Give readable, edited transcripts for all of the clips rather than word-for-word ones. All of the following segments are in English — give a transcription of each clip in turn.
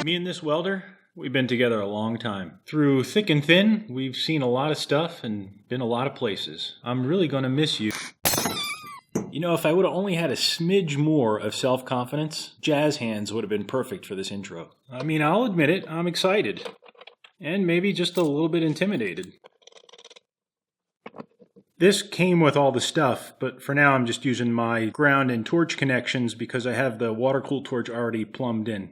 Me and this welder, we've been together a long time. Through thick and thin, we've seen a lot of stuff and been a lot of places. I'm really gonna miss you. You know, if I would have only had a smidge more of self-confidence, jazz hands would have been perfect for this intro. I mean, I'll admit it, I'm excited. And maybe just a little bit intimidated. This came with all the stuff, but for now I'm just using my ground and torch connections because I have the water-cooled torch already plumbed in.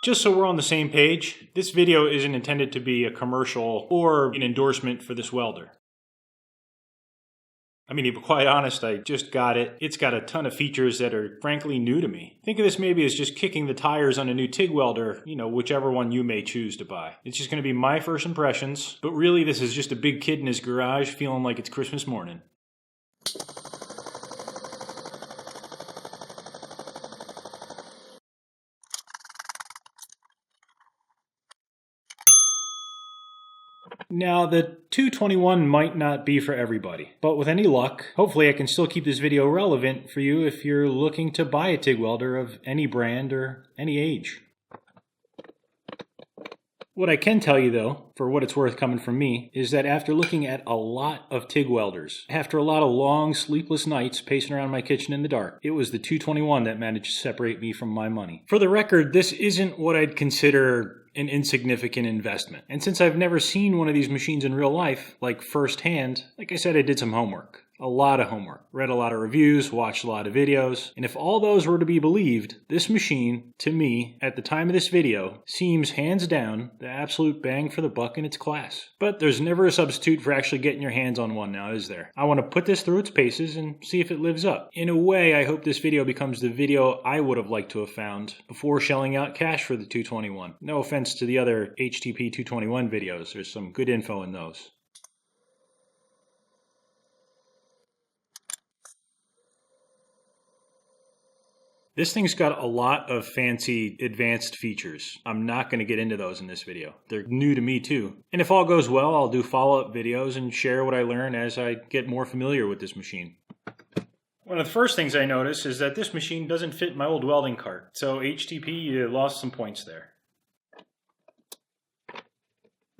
Just so we're on the same page, this video isn't intended to be a commercial or an endorsement for this welder. I mean, to be quite honest, I just got it. It's got a ton of features that are frankly new to me. Think of this maybe as just kicking the tires on a new TIG welder, you know, whichever one you may choose to buy. It's just going to be my first impressions, but really this is just a big kid in his garage feeling like it's Christmas morning. Now, the 221 might not be for everybody, but with any luck, hopefully I can still keep this video relevant for you if you're looking to buy a TIG welder of any brand or any age. What I can tell you though, for what it's worth coming from me, is that after looking at a lot of TIG welders, after a lot of long sleepless nights pacing around my kitchen in the dark, it was the 221 that managed to separate me from my money. For the record, this isn't what I'd consider an insignificant investment. And since I've never seen one of these machines in real life, like firsthand, like I said, I did some homework. A lot of homework. Read a lot of reviews, watched a lot of videos, and if all those were to be believed, this machine, to me, at the time of this video, seems hands down the absolute bang for the buck in its class. But there's never a substitute for actually getting your hands on one now, is there? I want to put this through its paces and see if it lives up. In a way, I hope this video becomes the video I would have liked to have found before shelling out cash for the 221. No offense to the other HTP 221 videos, there's some good info in those. This thing's got a lot of fancy advanced features. I'm not going to get into those in this video. They're new to me too. And if all goes well, I'll do follow-up videos and share what I learn as I get more familiar with this machine. One of the first things I notice is that this machine doesn't fit my old welding cart. So HTP, you lost some points there.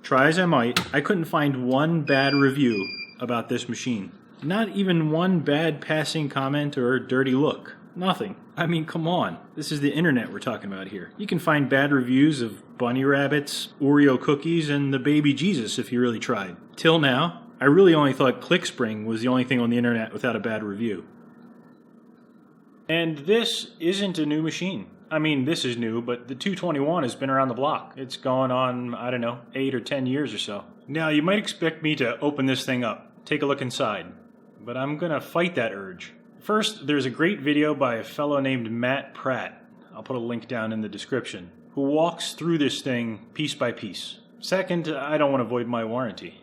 Try as I might, I couldn't find one bad review about this machine. Not even one bad passing comment or dirty look. Nothing. I mean, come on. This is the internet we're talking about here. You can find bad reviews of bunny rabbits, Oreo cookies, and the baby Jesus if you really tried. Till now, I really only thought ClickSpring was the only thing on the internet without a bad review. And this isn't a new machine. I mean, this is new, but the 221 has been around the block. It's gone on, I don't know, 8 or 10 years or so. Now, you might expect me to open this thing up, take a look inside, but I'm gonna fight that urge. First, there's a great video by a fellow named Matt Pratt, I'll put a link down in the description, who walks through this thing piece by piece. Second, I don't want to void my warranty.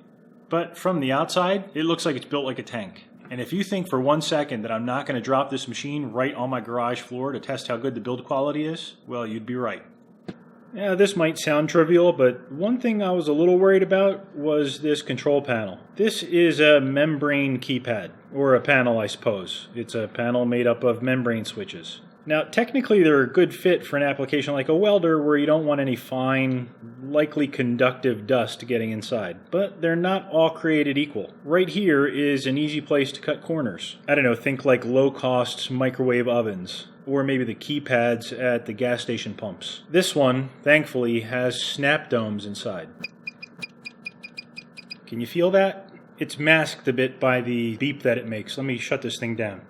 But from the outside, it looks like it's built like a tank. And if you think for 1 second that I'm not going to drop this machine right on my garage floor to test how good the build quality is, well, you'd be right. Yeah, this might sound trivial, but one thing I was a little worried about was this control panel. This is a membrane keypad, or a panel I suppose. It's a panel made up of membrane switches. Now, technically they're a good fit for an application like a welder where you don't want any fine, likely conductive dust getting inside. But they're not all created equal. Right here is an easy place to cut corners. I don't know, think like low-cost microwave ovens. Or maybe the keypads at the gas station pumps. This one, thankfully, has snap domes inside. Can you feel that? It's masked a bit by the beep that it makes. Let me shut this thing down.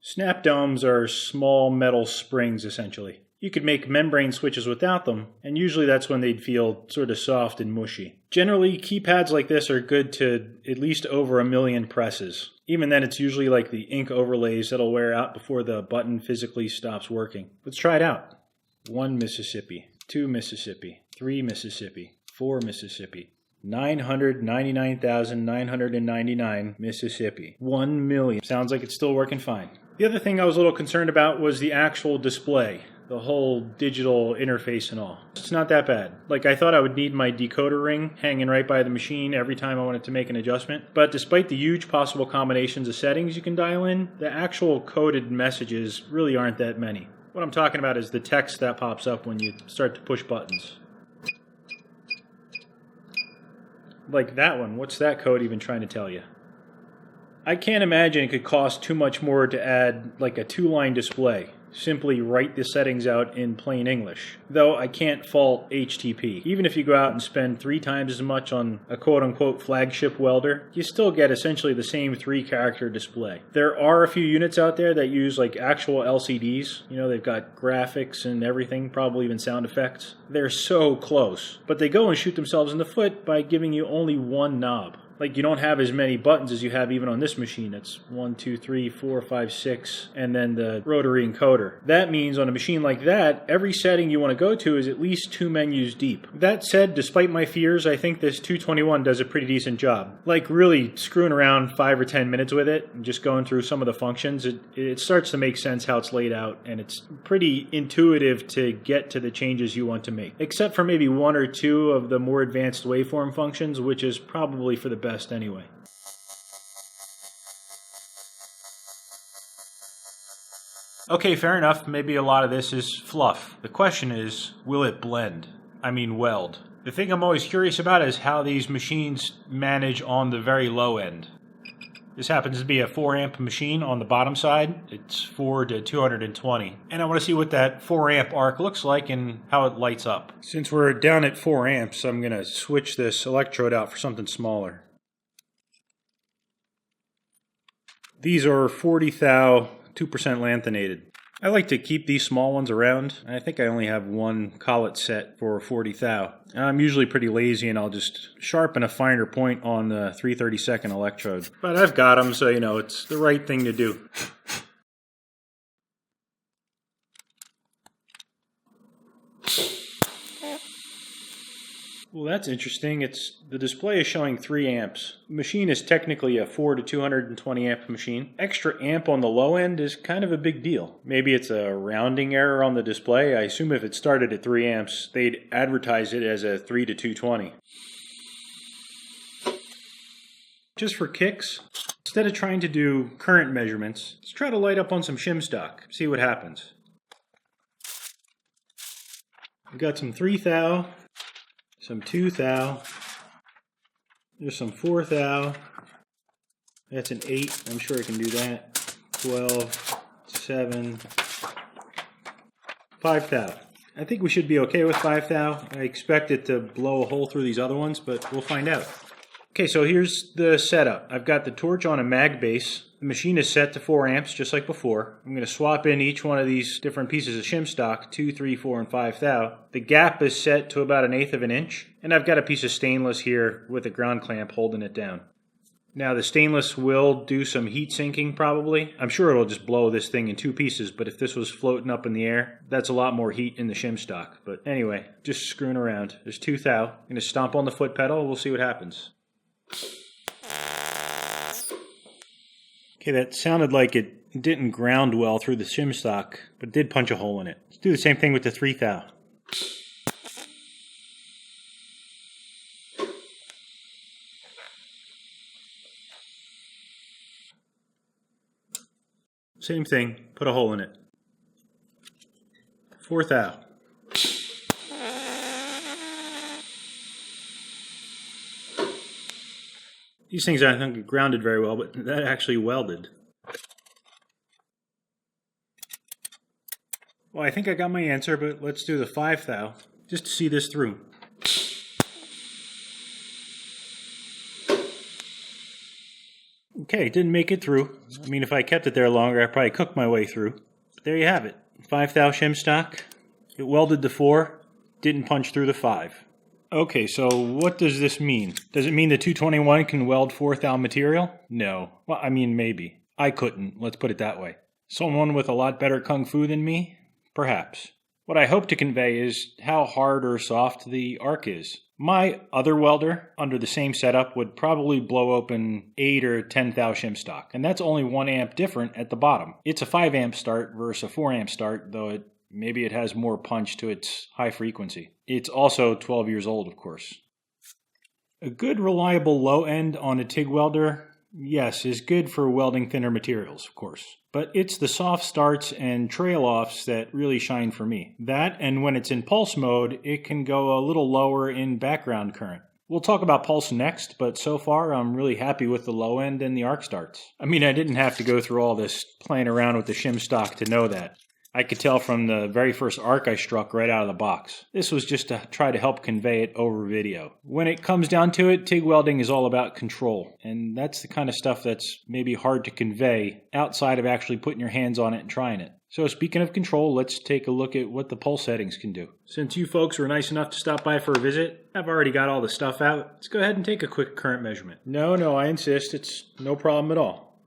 Snap domes are small metal springs, essentially. You could make membrane switches without them, and usually that's when they'd feel sort of soft and mushy. Generally, keypads like this are good to at least over 1 million presses. Even then, it's usually like the ink overlays that'll wear out before the button physically stops working. Let's try it out. 1 Mississippi, 2 Mississippi, 3 Mississippi, 4 Mississippi, 999,999 Mississippi. 1 million. Sounds like it's still working fine. The other thing I was a little concerned about was the actual display. the whole digital interface and all. It's not that bad. Like, I thought I would need my decoder ring hanging right by the machine every time I wanted to make an adjustment. But despite the huge possible combinations of settings you can dial in, the actual coded messages really aren't that many. What I'm talking about is the text that pops up when you start to push buttons. Like that one, what's that code even trying to tell you? I can't imagine it could cost too much more to add like a 2-line display. Simply write the settings out in plain English. Though I can't fault HTP. Even if you go out and spend 3 times as much on a quote-unquote flagship welder, you still get essentially the same 3-character display. There are a few units out there that use like actual LCDs. You know, they've got graphics and everything, probably even sound effects. They're so close. But they go and shoot themselves in the foot by giving you only one knob. Like, you don't have as many buttons as you have even on this machine. It's 1, 2, 3, 4, 5, 6, and then the rotary encoder. That means on a machine like that, every setting you want to go to is at least 2 menus deep. That said, despite my fears, I think this 221 does a pretty decent job. Like, really screwing around 5 or 10 minutes with it, and just going through some of the functions, it starts to make sense how it's laid out, and it's pretty intuitive to get to the changes you want to make. Except for maybe 1 or 2 of the more advanced waveform functions, which is probably for the best anyway. Okay, fair enough. Maybe a lot of this is fluff. The question is, will it blend? I mean, weld. The thing I'm always curious about is how these machines manage on the very low end. This happens to be a 4-amp machine on the bottom side. It's 4 to 220. And I want to see what that 4-amp arc looks like and how it lights up. Since we're down at 4 amps, I'm going to switch this electrode out for something smaller. These are 40 thou, 2% lanthanated. I like to keep these small ones around. I think I only have one collet set for 40 thou. I'm usually pretty lazy and I'll just sharpen a finer point on the 3/32 electrode. But I've got them, so you know, it's the right thing to do. Well, that's interesting. The display is showing 3 amps. The machine is technically a 4 to 220 amp machine. Extra amp on the low end is kind of a big deal. Maybe it's a rounding error on the display. I assume if it started at 3 amps, they'd advertise it as a 3 to 220. Just for kicks, instead of trying to do current measurements, let's try to light up on some shim stock, see what happens. We've got some 3 thou. Some 2 thou, there's some 4 thou, that's an 8, I'm sure I can do that, 12, 7, 5 thou. I think we should be okay with 5 thou. I expect it to blow a hole through these other ones, but we'll find out. Okay, so here's the setup. I've got the torch on a mag base. The machine is set to 4 amps, just like before. I'm going to swap in each one of these different pieces of shim stock, 2, 3, 4, and 5 thou. The gap is set to about 1/8 of an inch, and I've got a piece of stainless here with a ground clamp holding it down. Now the stainless will do some heat sinking probably. I'm sure it'll just blow this thing in 2 pieces, but if this was floating up in the air, that's a lot more heat in the shim stock. But anyway, just screwing around. There's 2 thou. I'm going to stomp on the foot pedal, we'll see what happens. Okay, that sounded like it didn't ground well through the shim stock, but it did punch a hole in it. Let's do the same thing with the 3 thou. Same thing, put a hole in it. 4 thou. These things I think are grounded very well, but that actually welded. Well, I think I got my answer, but let's do the 5 thou, just to see this through. Okay, didn't make it through. I mean, if I kept it there longer, I'd probably cook my way through. But there you have it. 5 thou shim stock. It welded the 4, didn't punch through the 5. Okay, so what does this mean? Does it mean the 221 can weld 4 thou material? No. Well, I mean, maybe. I couldn't, let's put it that way. Someone with a lot better kung fu than me? Perhaps. What I hope to convey is how hard or soft the arc is. My other welder, under the same setup, would probably blow open 8 or 10 thou shim stock, and that's only 1 amp different at the bottom. It's a 5 amp start versus a 4 amp start, though it Maybe it has more punch to its high frequency. It's also 12 years old, of course. A good reliable low end on a TIG welder, yes, is good for welding thinner materials, of course. But it's the soft starts and trail offs that really shine for me. That, and when it's in pulse mode, it can go a little lower in background current. We'll talk about pulse next, but so far I'm really happy with the low end and the arc starts. I mean, I didn't have to go through all this playing around with the shim stock to know that. I could tell from the very first arc I struck right out of the box. This was just to try to help convey it over video. When it comes down to it, TIG welding is all about control, and that's the kind of stuff that's maybe hard to convey outside of actually putting your hands on it and trying it. So speaking of control, let's take a look at what the pulse settings can do. Since you folks were nice enough to stop by for a visit, I've already got all the stuff out. Let's go ahead and take a quick current measurement. No, I insist. It's no problem at all.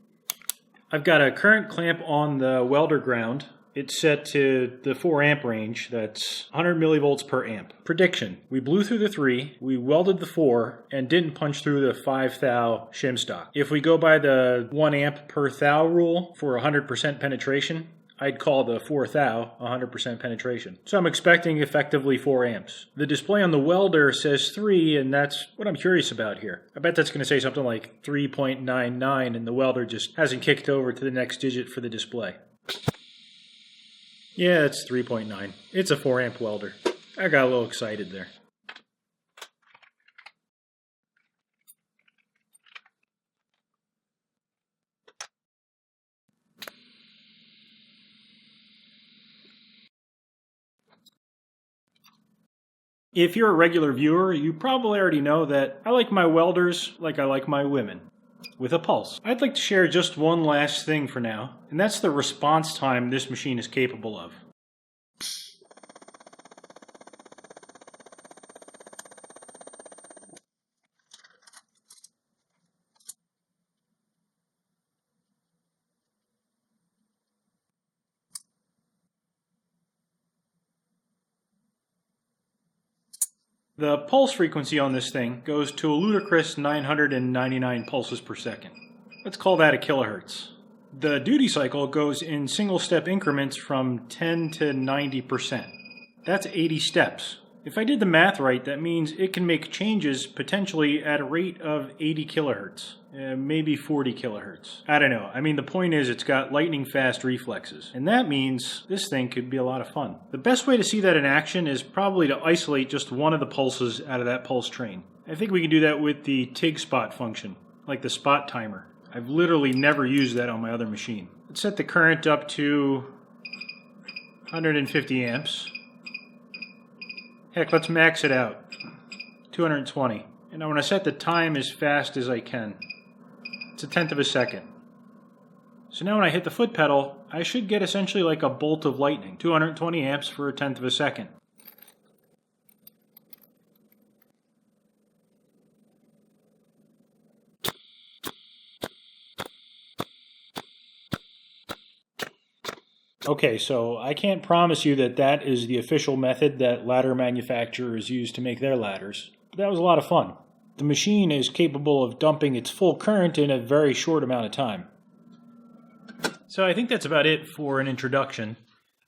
I've got a current clamp on the welder ground. It's set to the 4 amp range. That's 100 millivolts per amp. Prediction: we blew through the 3, we welded the 4, and didn't punch through the 5 thou shim stock. If we go by the 1 amp per thou rule for 100% penetration, I'd call the 4 thou 100% penetration. So I'm expecting effectively 4 amps. The display on the welder says 3, and that's what I'm curious about here. I bet that's going to say something like 3.99, and the welder just hasn't kicked over to the next digit for the display. Yeah, it's 3.9. It's a 4 amp welder. I got a little excited there. If you're a regular viewer, you probably already know that I like my welders like I like my women, with a pulse. I'd like to share just one last thing for now, and that's the response time this machine is capable of. The pulse frequency on this thing goes to a ludicrous 999 pulses per second. Let's call that a kilohertz. The duty cycle goes in single-step increments from 10 to 90%. That's 80 steps. If I did the math right, that means it can make changes potentially at a rate of 80 kilohertz, maybe 40 kilohertz. I don't know. I mean, the point is it's got lightning-fast reflexes, and that means this thing could be a lot of fun. The best way to see that in action is probably to isolate just one of the pulses out of that pulse train. I think we can do that with the TIG spot function, like the spot timer. I've literally never used that on my other machine. Let's set the current up to 150 amps. Heck, let's max it out. 220. And I want to set the time as fast as I can. It's 1/10 of a second. So now when I hit the foot pedal, I should get essentially like a bolt of lightning. 220 amps for 1/10 of a second. Okay, so I can't promise you that that is the official method that ladder manufacturers use to make their ladders, but that was a lot of fun. The machine is capable of dumping its full current in a very short amount of time. So I think that's about it for an introduction.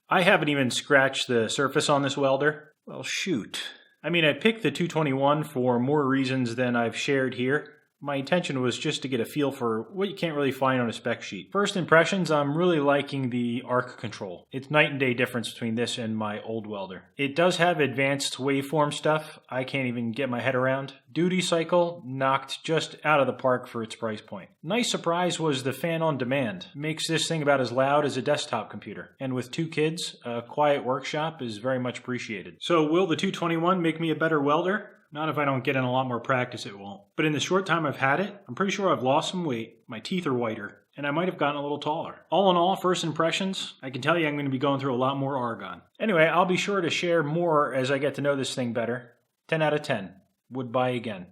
I haven't even scratched the surface on this welder. Well, shoot. I mean, I picked the 221 for more reasons than I've shared here. My intention was just to get a feel for what you can't really find on a spec sheet. First impressions, I'm really liking the arc control. It's night and day difference between this and my old welder. It does have advanced waveform stuff I can't even get my head around. Duty cycle knocked just out of the park for its price point. Nice surprise was the fan on demand. Makes this thing about as loud as a desktop computer. And with 2 kids, a quiet workshop is very much appreciated. So will the 221 make me a better welder? Not if I don't get in a lot more practice, it won't. But in the short time I've had it, I'm pretty sure I've lost some weight, my teeth are whiter, and I might have gotten a little taller. All in all, first impressions, I can tell you I'm going to be going through a lot more argon. Anyway, I'll be sure to share more as I get to know this thing better. 10 out of 10. Would buy again.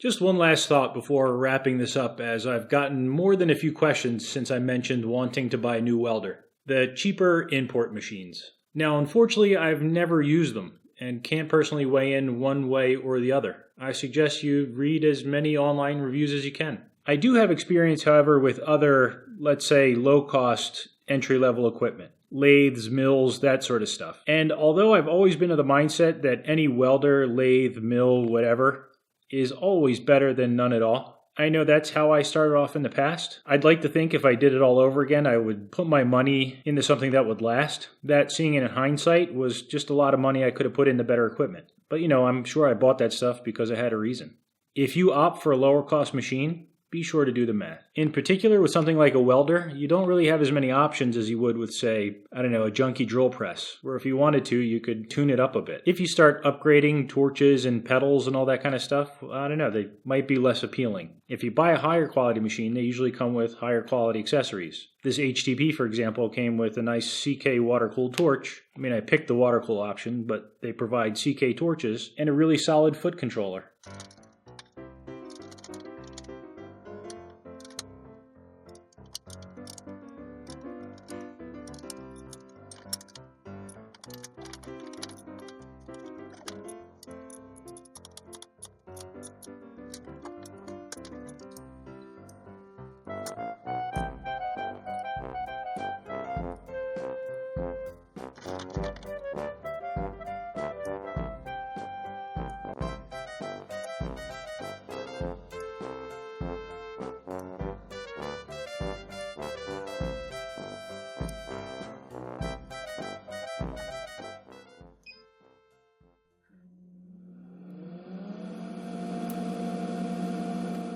Just one last thought before wrapping this up, as I've gotten more than a few questions since I mentioned wanting to buy a new welder. The cheaper import machines. Now, unfortunately, I've never used them and can't personally weigh in one way or the other. I suggest you read as many online reviews as you can. I do have experience, however, with other, let's say, low-cost entry-level equipment. lathes, mills, that sort of stuff. And although I've always been of the mindset that any welder, lathe, mill, whatever, is always better than none at all, I know that's how I started off in the past. I'd like to think if I did it all over again, I would put my money into something that would last. That, seeing it in hindsight, was just a lot of money I could have put into better equipment. But I'm sure I bought that stuff because I had a reason. If you opt for a lower cost machine, be sure to do the math. In particular, with something like a welder, you don't really have as many options as you would with, say, a junky drill press, where if you wanted to, you could tune it up a bit. If you start upgrading torches and pedals and all that kind of stuff, they might be less appealing. If you buy a higher quality machine, they usually come with higher quality accessories. This HTP, for example, came with a nice CK water-cooled torch. I picked the water-cool option, but they provide CK torches and a really solid foot controller.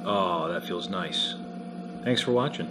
Oh, that feels nice. Thanks for watching.